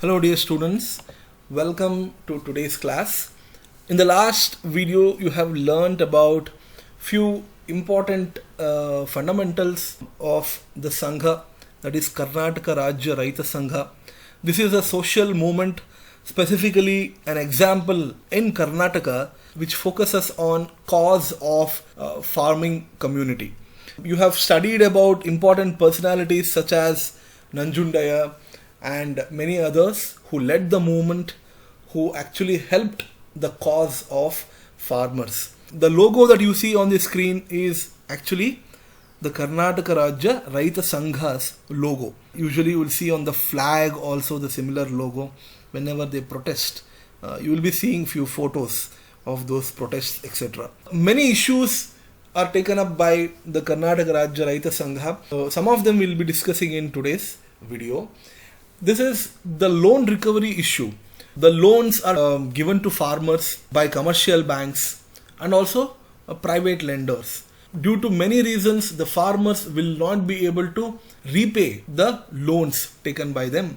Hello dear students, welcome to today's class. In the last video you have learned about few important fundamentals of the Sangha, that is Karnataka Rajya Raita Sangha. This is a social movement, specifically an example in Karnataka which focuses on cause of farming community. You have studied about important personalities such as Nanjundaya and many others who led the movement, who actually helped the cause of farmers. The logo that you see on the screen is actually the Karnataka Rajya Raita Sangha's logo. Usually you will see on the flag also the similar logo. Whenever they protest, you will be seeing few photos of those protests, etc. Many issues are taken up by the Karnataka Rajya Raita Sangha. Some of them we will be discussing in today's video. This is the loan recovery issue. The loans are given to farmers by commercial banks and also private lenders. Due to many reasons, the farmers will not be able to repay the loans taken by them.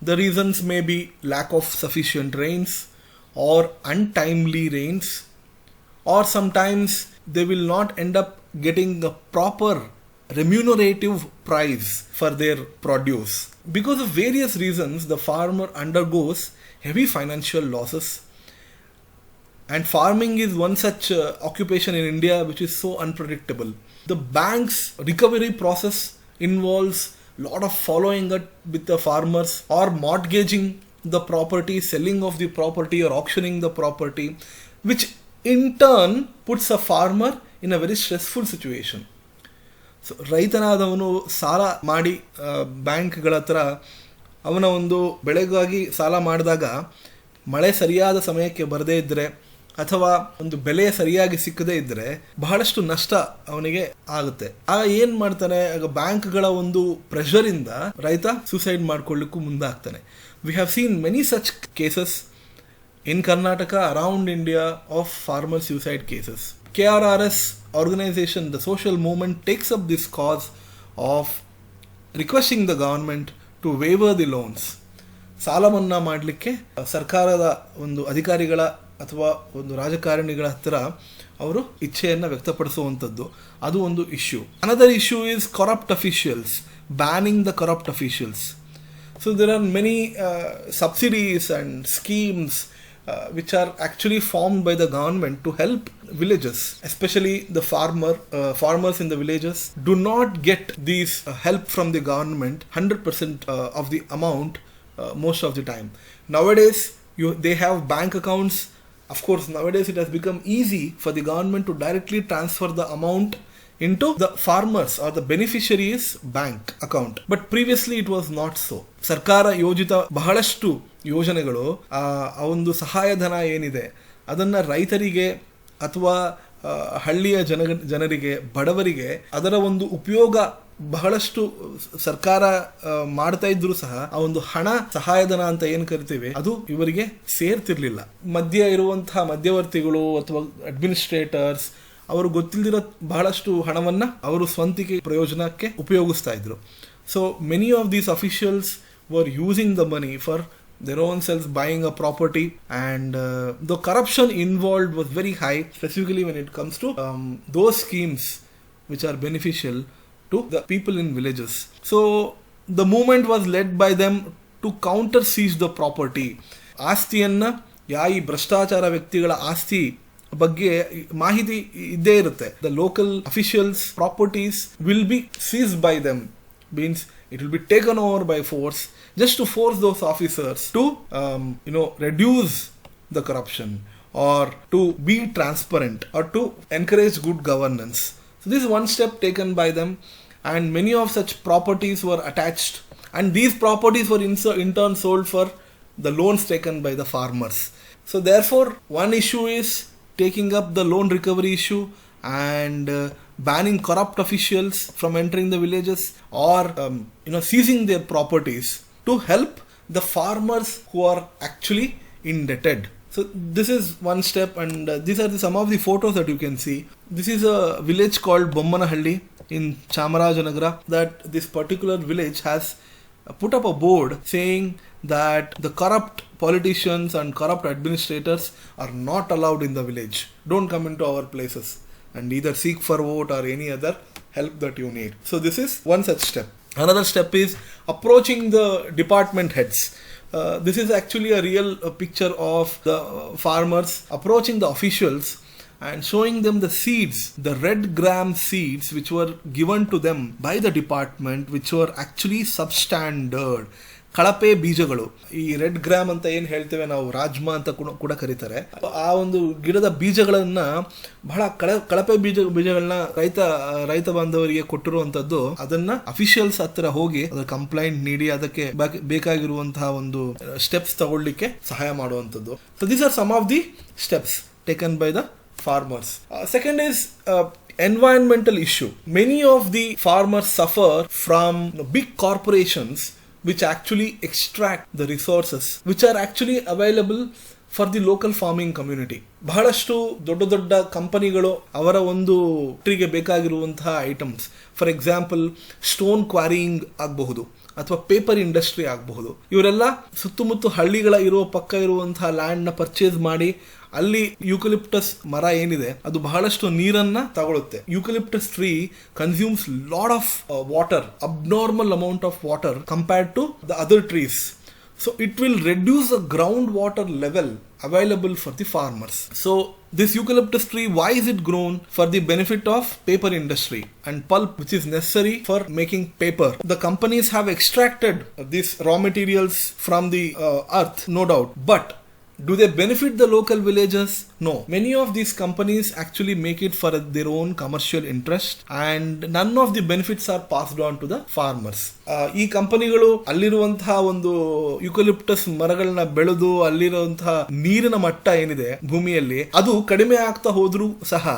The reasons may be lack of sufficient rains or untimely rains, or sometimes they will not end up getting a proper remunerative price for their produce. Because of various reasons, the farmer undergoes heavy financial losses. And farming is one such occupation in India which is so unpredictable. The bank's recovery process involves a lot of following up with the farmers, or mortgaging the property, selling of the property or auctioning the property, which in turn puts a farmer in a very stressful situation. So ರೈತನಾದವನು ಸಾಲ ಮಾಡಿ ಬ್ಯಾಂಕ್ಗಳ ಹತ್ರ ಅವನ ಒಂದು ಬೆಳೆಗಾಗಿ ಸಾಲ ಮಾಡಿದಾಗ ಮಳೆ ಸರಿಯಾದ ಸಮಯಕ್ಕೆ ಬರದೇ ಇದ್ದರೆ ಅಥವಾ ಒಂದು ಬೆಲೆ ಸರಿಯಾಗಿ ಸಿಕ್ಕದೇ ಇದ್ದರೆ ಬಹಳಷ್ಟು ನಷ್ಟ ಅವನಿಗೆ ಆಗುತ್ತೆ. ಆಗ ಏನು ಮಾಡ್ತಾನೆ, ಆಗ ಬ್ಯಾಂಕ್ಗಳ ಒಂದು ಪ್ರೆಷರಿಂದ ರೈತ ಸೂಸೈಡ್ ಮಾಡ್ಕೊಳ್ಳಿಕ್ಕೂ ಮುಂದಾಗ್ತಾನೆ. We have seen many such cases in Karnataka, around India, of farmer suicide cases. KRRS organization, the social movement, takes up this cause of requesting the government to waiver the loans. ಸಾಲ ಮನ್ನಾ ಮಾಡಲಿಕ್ಕೆ ಸರ್ಕಾರದ ಒಂದು ಅಧಿಕಾರಿಗಳ ಅಥವಾ ಒಂದು ರಾಜಕಾರಣಿಗಳ ಹತ್ತಿರ ಅವರು ಇಚ್ಛೆಯನ್ನು ವ್ಯಕ್ತಪಡಿಸುವಂಥದ್ದು, ಅದು ಒಂದು issue. Another issue is corrupt officials, banning the corrupt officials. So there are many subsidies and schemes which are actually formed by the government to help villages, especially the farmers in the villages do not get these help from the government 100% of the amount most of the time. Nowadays they have bank accounts. Of course, nowadays it has become easy for the government to directly transfer the amount into the farmers or the beneficiaries' bank account. But previously it was not so. ಸರ್ಕಾರ ಯೋಜಿತ ಬಹಳಷ್ಟು ಯೋಜನೆಗಳು, ಆ ಒಂದು ಸಹಾಯಧನ ಏನಿದೆ ಅದನ್ನು ರೈತರಿಗೆ ಅಥವಾ ಹಳ್ಳಿಯ ಜನರಿಗೆ, ಬಡವರಿಗೆ ಅದರ ಒಂದು ಉಪಯೋಗ ಬಹಳಷ್ಟು ಸರ್ಕಾರ ಮಾಡ್ತಾ ಇದ್ರು ಸಹ ಆ ಒಂದು ಹಣ, ಸಹಾಯಧನ ಅಂತ ಏನು ಕರಿತೀವಿ, ಅದು ಇವರಿಗೆ ಸೇರ್ತಿರ್ಲಿಲ್ಲ. ಮಧ್ಯ ಇರುವಂತಹ ಮಧ್ಯವರ್ತಿಗಳು ಅಥವಾ ಅಡ್ಮಿನಿಸ್ಟ್ರೇಟರ್ಸ್ ಅವರು ಗೊತ್ತಿಲ್ಲದಿರೋ ಬಹಳಷ್ಟು ಹಣವನ್ನು ಅವರು ಸ್ವಂತಿಕೆ ಪ್ರಯೋಜನಕ್ಕೆ ಉಪಯೋಗಿಸ್ತಾ ಇದ್ರು. So many of these officials were using the money for their own selves, buying a property, and the corruption involved was very high, specifically when it comes to those schemes which are beneficial to the people in villages. So the movement was led by them to counter seize the property. ಆಸ್ತಿಯನ್ನ ಈ ಭ್ರಷ್ಟಾಚಾರ ವ್ಯಕ್ತಿಗಳ ಆಸ್ತಿ ಬಗ್ಗೆ ಮಾಹಿತಿ ಇದ್ದೇ ಇರುತ್ತೆ. The local officials' properties will be seized by them, means it will be taken over by force, just to force those officers to reduce the corruption or to be transparent or to encourage good governance. So this is one step taken by them, and many of such properties were attached, and these properties were in turn sold for the loans taken by the farmers. So therefore one issue is taking up the loan recovery issue and banning corrupt officials from entering the villages, or seizing their properties to help the farmers who are actually indebted. So this is one step, and these are some of the photos that you can see. This is a village called Bommanahalli in Chamarajanagara. That this particular village has put up a board saying that the corrupt politicians and corrupt administrators are not allowed in the village. Don't come into our places and either seek for vote or any other help that you need. So this is one such step. Another step is approaching the department heads. This is actually a real picture of the farmers approaching the officials and showing them the seeds, the red gram seeds which were given to them by the department, which were actually substandard. ಕಳಪೆ ಬೀಜಗಳು, ಈ red gram ಅಂತ ಏನು ಹೇಳ್ತೇವೆ ನಾವು, ರಾಜ್ಮಾ ಅಂತ ಕೂಡ ಕರೀತಾರೆ. ಆ ಒಂದು ಗಿಡದ ಬೀಜಗಳನ್ನ ಬಹಳ ಕಳಪೆ ಬೀಜಗಳನ್ನ ರೈತ ಬಾಂಧವರಿಗೆ ಕೊಟ್ಟಿರುವಂತದ್ದು. ಅದನ್ನ ಅಫಿಷಿಯಲ್ಸ್ ಹತ್ರ ಹೋಗಿ ಅದರ ಕಂಪ್ಲೇಂಟ್ ನೀಡಿ ಅದಕ್ಕೆ ಬೇಕಾಗಿರುವಂತಹ ಒಂದು ಸ್ಟೆಪ್ಸ್ ತಗೊಳ್ಳಿಕ್ಕೆ ಸಹಾಯ ಮಾಡುವಂತದ್ದು. So these are some of the steps taken by the farmers. Second is environmental issue. Many of the farmers suffer from big corporations which actually extract the resources which are actually available for the local farming community. ಬಹಳಷ್ಟು ದೊಡ್ಡ ದೊಡ್ಡ ಕಂಪನಿಗಳು ಅವರ ಒಂದು ಟ್ರಿಗೆ ಬೇಕಾಗಿರುವಂತಹ items, for example stone ಕ್ವಾರಿಯಿಂಗ್ ಆಗಬಹುದು ಅಥವಾ paper industry ಆಗಬಹುದು. ಇವರೆಲ್ಲ ಸುತ್ತಮುತ್ತ ಹಳ್ಳಿಗಳ ಪಕ್ಕ ಇರುವಂತಹ ಲ್ಯಾಂಡ್ ನ ಪರ್ಚೇಸ್ ಮಾಡಿ ಅಲ್ಲಿ ಯೂಕಲಿಪ್ಟಸ್ ಮರ ಏನಿದೆ ಅದು ಬಹಳಷ್ಟು ನೀರನ್ನ ತಗೊಳುತ್ತೆ. Eucalyptus tree consumes lot of water, abnormal amount of water compared to the other trees. So it will reduce the groundwater level available for the farmers. So this eucalyptus tree, why is it grown? For the benefit of paper industry and pulp which is necessary for making paper. The companies have extracted these raw materials from the earth, no doubt. But do they benefit the local villagers? No. Many of these companies actually make it for their own commercial interest and none of the benefits are passed on to the farmers. ಈ ಕಂಪನಿಗಳು ಅಲ್ಲಿರುವಂತಹ ಒಂದು eucalyptus ಮರಗಳನ್ನ ಬೆಳೆದು ಅಲ್ಲಿರುವಂತಹ ನೀರಿನ ಮಟ್ಟ ಏನಿದೆ ಭೂಮಿಯಲ್ಲಿ ಅದು ಕಡಿಮೆ ಆಗ್ತಾ ಹೋದ್ರೂ ಸಹ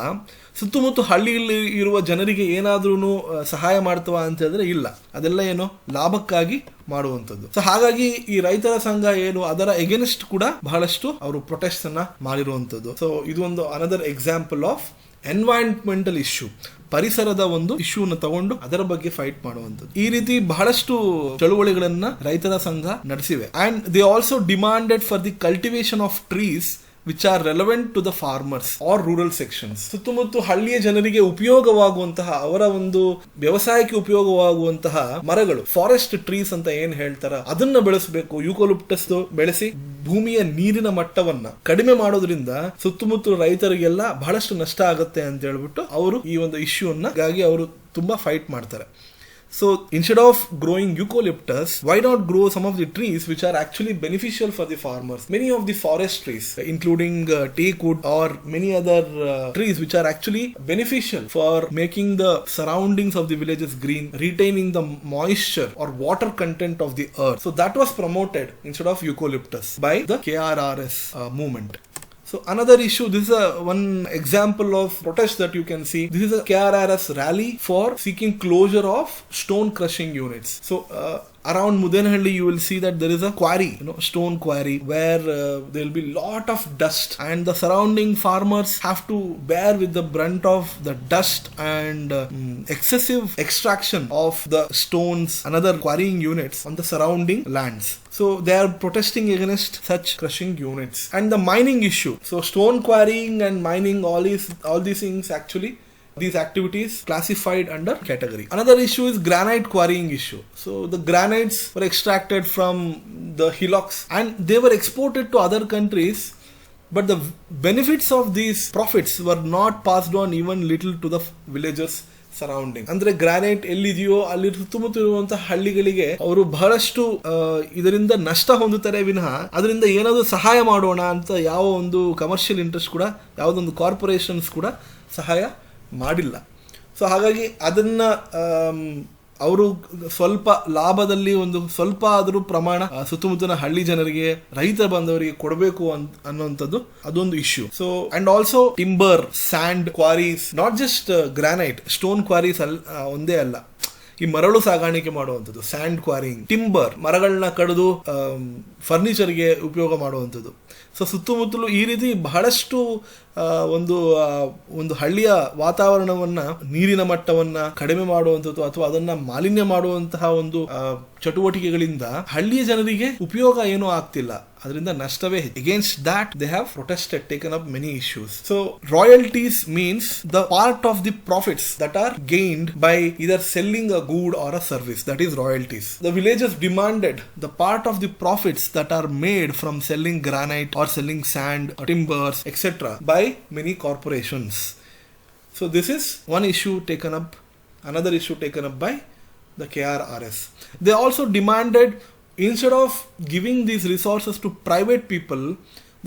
ಸುತ್ತಮುತ್ತ ಹಳ್ಳಿಯಲ್ಲಿ ಇರುವ ಜನರಿಗೆ ಏನಾದ್ರೂ ಸಹಾಯ ಮಾಡ್ತವ ಅಂತ ಹೇಳಿದ್ರೆ ಇಲ್ಲ. ಅದೆಲ್ಲ ಏನು ಲಾಭಕ್ಕಾಗಿ ಮಾಡುವಂಥದ್ದು. ಸೊ ಹಾಗಾಗಿ ಈ ರೈತರ ಸಂಘ ಏನು ಅದರ ಎಗೇನ್ಸ್ಟ್ ಕೂಡ ಬಹಳಷ್ಟು ಅವರು ಪ್ರೊಟೆಸ್ಟ್ ಅನ್ನ ಮಾಡಿರುವಂಥದ್ದು. ಸೊ ಇದು ಒಂದು another example of environmental issue, ಪರಿಸರದ ಒಂದು ಇಶ್ಯೂನ ತಗೊಂಡು ಅದರ ಬಗ್ಗೆ ಫೈಟ್ ಮಾಡುವಂಥದ್ದು. ಈ ರೀತಿ ಬಹಳಷ್ಟು ಚಳುವಳಿಗಳನ್ನ ರೈತರ ಸಂಘ ನಡೆಸಿವೆ. And they also demanded for the cultivation of trees which are relevant to the farmers or rural sections. ಸುತ್ತಮುತ್ತ ಹಳ್ಳಿಯ ಜನರಿಗೆ ಉಪಯೋಗವಾಗುವಂತಹ ಅವರ ಒಂದು ವ್ಯವಸಾಯಕ್ಕೆ ಉಪಯೋಗವಾಗುವಂತಹ ಮರಗಳು, ಫಾರೆಸ್ಟ್ ಟ್ರೀಸ್ ಅಂತ ಏನ್ ಹೇಳ್ತಾರ ಅದನ್ನ ಬೆಳೆಸಬೇಕು. ಯೂಕಲಿಪ್ಟಸ್ ಬೆಳೆಸಿ ಭೂಮಿಯ ನೀರಿನ ಮಟ್ಟವನ್ನ ಕಡಿಮೆ ಮಾಡೋದ್ರಿಂದ ಸುತ್ತಮುತ್ತ ರೈತರಿಗೆಲ್ಲ ಬಹಳಷ್ಟು ನಷ್ಟ ಆಗುತ್ತೆ ಅಂತ ಹೇಳ್ಬಿಟ್ಟು ಅವರು ಈ ಒಂದು ಇಶ್ಯೂಗಾಗಿ ಅವರು ತುಂಬಾ ಫೈಟ್ ಮಾಡ್ತಾರೆ. So instead of growing eucalyptus, why not grow some of the trees which are actually beneficial for the farmers? Many of the forest trees, including teak wood or many other trees which are actually beneficial for making the surroundings of the villages green, retaining the moisture or water content of the earth. So that was promoted instead of eucalyptus by the KRRS movement. So another issue, this is one example of protest that you can see. This is a KRRS rally for seeking closure of stone crushing units. So around Mudenahalli you will see that there is a quarry, stone quarry, where there will be lot of dust and the surrounding farmers have to bear with the brunt of the dust and excessive extraction of the stones and other quarrying units on the surrounding lands. So they are protesting against such crushing units. And the mining issue, so stone quarrying and mining, all these things actually, these activities classified under category. Another issue is granite quarrying issue. So the granites were extracted from the hillocks and they were exported to other countries, but the benefits of these profits were not passed on even little to the villagers surrounding. ಅಂದ್ರೆ granite ಎಲ್ಲಿದೆಯೋ ಅಲ್ಲಿ ಸುತ್ತಮುತ್ತ ಇರುವಂತಹ ಹಳ್ಳಿಗಳಿಗೆ ಅವರು ಬಹಳಷ್ಟು ಇದರಿಂದ ನಷ್ಟ ಹೊಂದುತ್ತಾರೆ ವಿನಃ ಅದರಿಂದ ಏನಾದರೂ ಸಹಾಯ ಮಾಡೋಣ ಅಂತ ಯಾವ ಒಂದು ಕಮರ್ಷಿಯಲ್ ಇಂಟ್ರೆಸ್ಟ್ ಕೂಡ ಯಾವುದೊಂದು ಕಾರ್ಪೊರೇಷನ್ಸ್ ಕೂಡ ಸಹಾಯ ಮಾಡಿಲ್ಲ. ಸೊ ಹಾಗಾಗಿ ಅದನ್ನ ಅವರು ಸ್ವಲ್ಪ ಲಾಭದಲ್ಲಿ ಒಂದು ಸ್ವಲ್ಪ ಆದರೂ ಪ್ರಮಾಣ ಸುತ್ತಮುತ್ತಲಿನ ಹಳ್ಳಿ ಜನರಿಗೆ ರೈತ ಬಂದವರಿಗೆ ಕೊಡಬೇಕು ಅನ್ನುವಂಥದ್ದು ಅದೊಂದು issue. So and also timber, sand quarries, not just granite, stone quarries ಒಂದೇ ಅಲ್ಲ, ಈ ಮರಳು ಸಾಗಾಣಿಕೆ ಮಾಡುವಂಥದ್ದು, ಸ್ಯಾಂಡ್ ಕ್ವಾರಿಂಗ್, ಟಿಂಬರ್, ಮರಗಳನ್ನ ಕಡಿದು ಫರ್ನಿಚರ್ಗೆ ಉಪಯೋಗ ಮಾಡುವಂಥದ್ದು. ಸೊ ಸುತ್ತಮುತ್ತಲು ಈ ರೀತಿ ಬಹಳಷ್ಟು ಒಂದು ಹಳ್ಳಿಯ ವಾತಾವರಣವನ್ನ, ನೀರಿನ ಮಟ್ಟವನ್ನ ಕಡಿಮೆ ಮಾಡುವಂಥದ್ದು ಅಥವಾ ಅದನ್ನ ಮಾಲಿನ್ಯ ಮಾಡುವಂತಹ ಒಂದು ಚಟುವಟಿಕೆಗಳಿಂದ ಹಳ್ಳಿಯ ಜನರಿಗೆ ಉಪಯೋಗ ಏನೂ ಆಗ್ತಿಲ್ಲ, ಅದರಿಂದ ನಷ್ಟವೇ. Against that they have protested, taken up many issues. So royalties means the part of the profits that are gained by either selling a good or a service, that is royalties. The villagers demanded the part of the profits that are made from selling granite or selling sand, timbers, etc. by many corporations. So this is one issue taken up. Another issue taken up by the KRRS. They also demanded, instead of giving these resources to private people,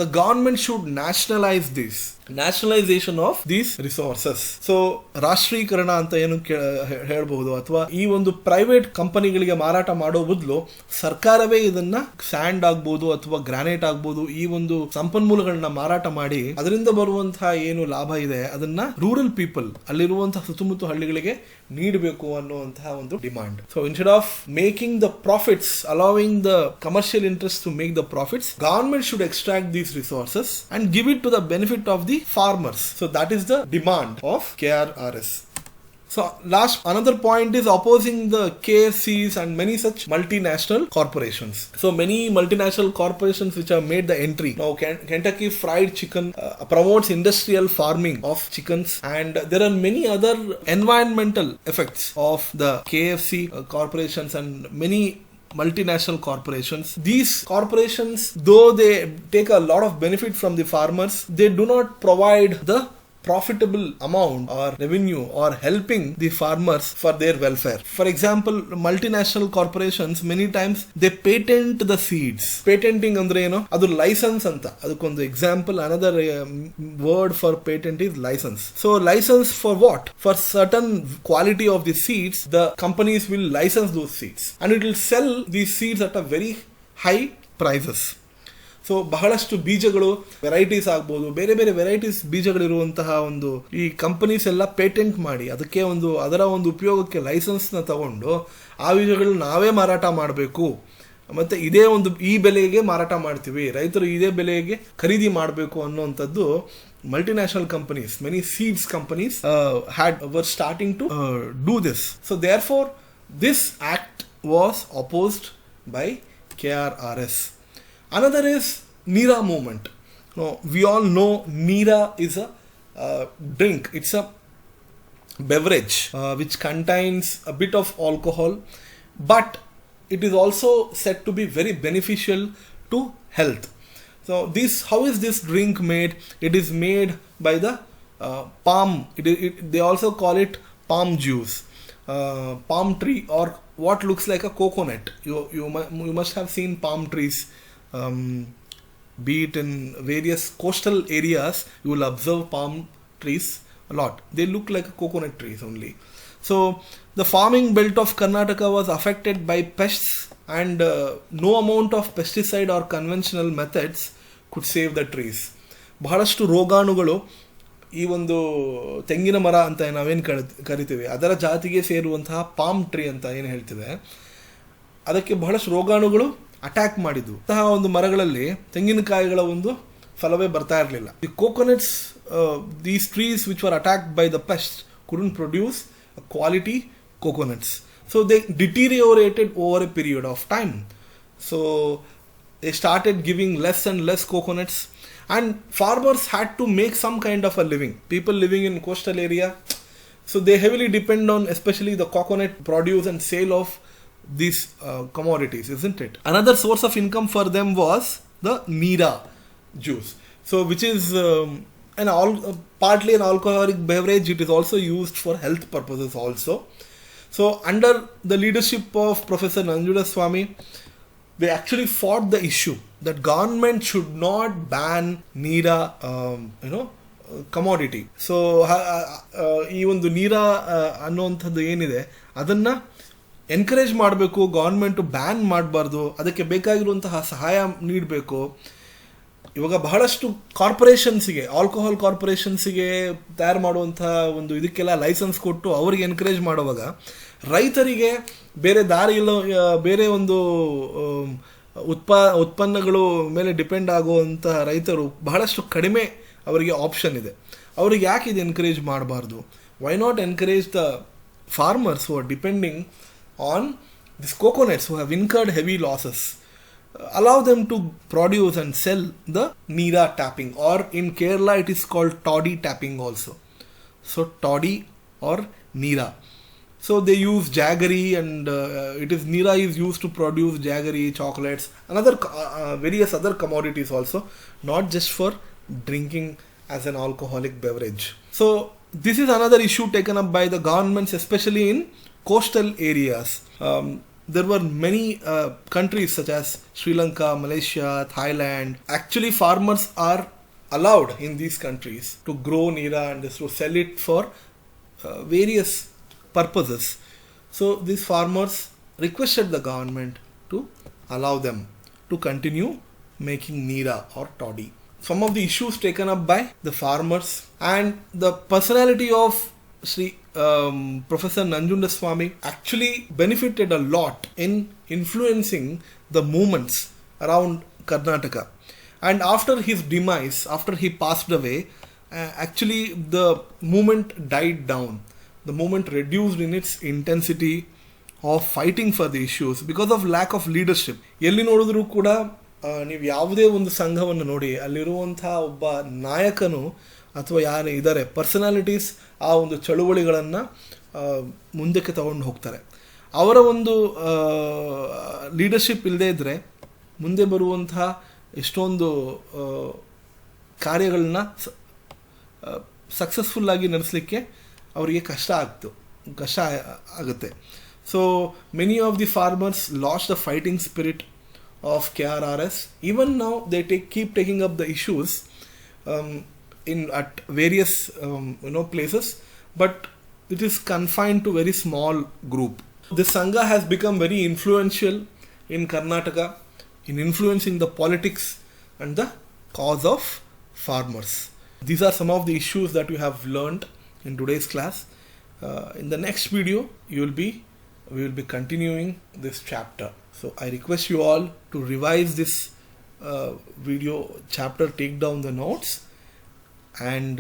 the government should nationalize this. Nationalization of these resources. So ರಾಷ್ಟ್ರೀಕರಣ ಅಂತ ಏನು ಹೇಳ್ಬಹುದು, ಅಥವಾ ಈ ಒಂದು private ಕಂಪನಿಗಳಿಗೆ ಮಾರಾಟ ಮಾಡೋ ಬದಲು ಸರ್ಕಾರವೇ ಇದನ್ನ ಸ್ಯಾಂಡ್ ಆಗ್ಬೋದು ಅಥವಾ ಗ್ರಾನೈಟ್ ಆಗ್ಬೋದು, ಈ ಒಂದು ಸಂಪನ್ಮೂಲಗಳನ್ನ ಮಾರಾಟ ಮಾಡಿ ಅದರಿಂದ ಬರುವಂತಹ ಏನು ಲಾಭ ಇದೆ ಅದನ್ನ ರೂರಲ್ ಪೀಪಲ್, ಅಲ್ಲಿರುವಂತಹ ಸುತ್ತಮುತ್ತ ಹಳ್ಳಿಗಳಿಗೆ ನೀಡಬೇಕು ಅನ್ನುವಂತಹ ಒಂದು demand. So instead of making the profits, allowing the commercial interest to make the profits, government should extract these resources and give it to the benefit of the farmers. So that is the demand of KRRS. So another point is opposing the KFCs and many such multinational corporations. So many multinational corporations which have made the entry. Now Kentucky Fried Chicken promotes industrial farming of chickens, and there are many other environmental effects of the KFC corporations and many multinational corporations. These corporations, though they take a lot of benefit from the farmers, they do not provide the profitable amount or revenue or helping the farmers for their welfare. For example, multinational corporations many times they patent the seeds. Patenting andre eno adu license anta, adukondu example, another word for patent is license. So license for what? For certain quality of the seeds, the companies will license those seeds and it will sell these seeds at a very high prices. So ಬಹಳಷ್ಟು ಬೀಜಗಳು, varieties ಆಗ್ಬೋದು, ಬೇರೆ ಬೇರೆ varieties ಬೀಜಗಳಿರುವಂತಹ ಒಂದು ಈ companies ಎಲ್ಲ patent ಮಾಡಿ ಅದಕ್ಕೆ ಅದರ ಒಂದು ಉಪಯೋಗಕ್ಕೆ ಲೈಸೆನ್ಸ್ನ ತಗೊಂಡು ಆ ಬೀಜಗಳನ್ನ ನಾವೇ ಮಾರಾಟ ಮಾಡಬೇಕು, ಮತ್ತು ಈ ಬೆಲೆಗೆ ಮಾರಾಟ ಮಾಡ್ತೀವಿ, ರೈತರು ಇದೇ ಬೆಲೆಗೆ ಖರೀದಿ ಮಾಡಬೇಕು ಅನ್ನುವಂಥದ್ದು multinational companies, many seeds companies were starting to do this. So therefore this act was opposed by KRRS. Another is Neera movement. Now, we all know Neera is a drink. It's a beverage which contains a bit of alcohol, but it is also said to be very beneficial to health. So how is this drink made? It is made by the palm. They also call it palm juice. Palm tree, or what looks like a coconut. You must have seen palm trees. Be it in various coastal areas, you will observe palm trees a lot. They look like coconut trees only. So the farming belt of Karnataka was affected by pests, and no amount of pesticide or conventional methods could save the trees. ಬಹಳಷ್ಟು ರೋಗಾಣುಗಳು ಈ ಒಂದು ತೆಂಗಿನ ಮರ ಅಂತ ನಾವೇನು ಕರಿತೀವಿ ಅದರ ಜಾತಿಗೆ ಸೇರುವಂತಹ ಪಾಮ್ ಟ್ರೀ ಅಂತ ಏನು ಹೇಳ್ತೀವಿ, ಅದಕ್ಕೆ ಬಹಳಷ್ಟು ರೋಗಾಣುಗಳು ಅಟ್ಯಾಕ್ ಮಾಡಿದ್ವು. ಅಂತಹ ಒಂದು ಮರಗಳಲ್ಲಿ ತೆಂಗಿನಕಾಯಿಗಳ ಒಂದು ಫಲವೇ ಬರ್ತಾ ಇರಲಿಲ್ಲ. The coconuts, these trees which were attacked by the pest couldn't produce quality coconuts. So they deteriorated over a period of time. So they started giving less and less coconuts, and farmers had to make some kind of a living. People living in coastal area, so they heavily depend on especially the coconut produce and sale of these commodities, isn't it? Another source of income for them was the Neera juice, so which is partly an alcoholic beverage. It is also used for health purposes also. So under the leadership of Professor Nanjudaswamy, they actually fought the issue that government should not ban Neera commodity. So ಈ ಒಂದು ನೀರಾ ಅನ್ನುವಂಥದ್ದು ಏನಿದೆ ಅದನ್ನ encourage ಮಾಡಬೇಕು, government ban ಮಾಡಬಾರ್ದು, ಅದಕ್ಕೆ ಬೇಕಾಗಿರುವಂತಹ ಸಹಾಯ ನೀಡಬೇಕು. ಇವಾಗ ಬಹಳಷ್ಟು ಕಾರ್ಪೊರೇಷನ್ಸಿಗೆ, ಆಲ್ಕೋಹಾಲ್ ಕಾರ್ಪೊರೇಷನ್ಸಿಗೆ ತಯಾರು ಮಾಡುವಂತಹ ಒಂದು ಇದಕ್ಕೆಲ್ಲ ಲೈಸೆನ್ಸ್ ಕೊಟ್ಟು ಅವರಿಗೆ ಎನ್ಕರೇಜ್ ಮಾಡುವಾಗ ರೈತರಿಗೆ ಬೇರೆ ದಾರಿ ಇಲ್ಲ, ಬೇರೆ ಒಂದು ಉತ್ಪನ್ನಗಳು ಮೇಲೆ ಡಿಪೆಂಡ್ ಆಗುವಂತಹ ರೈತರು ಬಹಳಷ್ಟು ಕಡಿಮೆ ಅವರಿಗೆ ಆಪ್ಷನ್ ಇದೆ. ಅವ್ರಿಗೆ ಯಾಕೆ ಇದು ಎನ್ಕರೇಜ್ ಮಾಡಬಾರ್ದು? Why not encourage the farmers who are depending on these coconuts who have incurred heavy losses, allow them to produce and sell the Neera tapping, or in Kerala it is called toddy tapping also. So toddy or Neera. So they use jaggery, and Neera is used to produce jaggery, chocolates, another various other commodities also, not just for drinking as an alcoholic beverage. So this is another issue taken up by the governments, especially in coastal areas. There were many countries such as Sri Lanka, Malaysia, Thailand. Actually, farmers are allowed in these countries to grow Neera and to sell it for various purposes. So these farmers requested the government to allow them to continue making Neera or toddy. Some of the issues taken up by the farmers, and the personality of Professor Nanjundaswamy actually benefited a lot in influencing the movements around Karnataka. And after his demise, after he passed away, actually the movement died down. The movement reduced in its intensity of fighting for the issues because of lack of leadership. ಎಲ್ಲಿ ನೋಡಿದ್ರು ಕೂಡ ನೀವು ಯಾವುದೇ ಒಂದು ಸಂಘವನ್ನು ನೋಡಿ, ಅಲ್ಲಿರುವಂತಹ ಒಬ್ಬ ನಾಯಕನು ಅಥವಾ ಯಾರು ಇದ್ದಾರೆ ಪರ್ಸನಾಲಿಟೀಸ್ ಆ ಒಂದು ಚಳುವಳಿಗಳನ್ನು ಮುಂದಕ್ಕೆ ತಗೊಂಡು ಹೋಗ್ತಾರೆ. ಅವರ ಒಂದು ಲೀಡರ್ಶಿಪ್ ಇಲ್ಲದೇ ಇದ್ದರೆ ಮುಂದೆ ಬರುವಂತಹ ಎಷ್ಟೊಂದು ಕಾರ್ಯಗಳನ್ನ ಸಕ್ಸಸ್ಫುಲ್ಲಾಗಿ ನಡೆಸಲಿಕ್ಕೆ ಅವರಿಗೆ ಕಷ್ಟ ಆಗುತ್ತೆ. So many of the farmers last the fighting spirit of KRRS. Even now they keep taking up the issues at various places, but it is confined to very small group. This Sangha has become very influential in Karnataka in influencing the politics and the cause of farmers. These are some of the issues that you have learned in today's class. In the next video we will be continuing this chapter. So I request you all to revise this video chapter, take down the notes and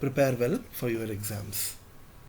prepare well for your exams.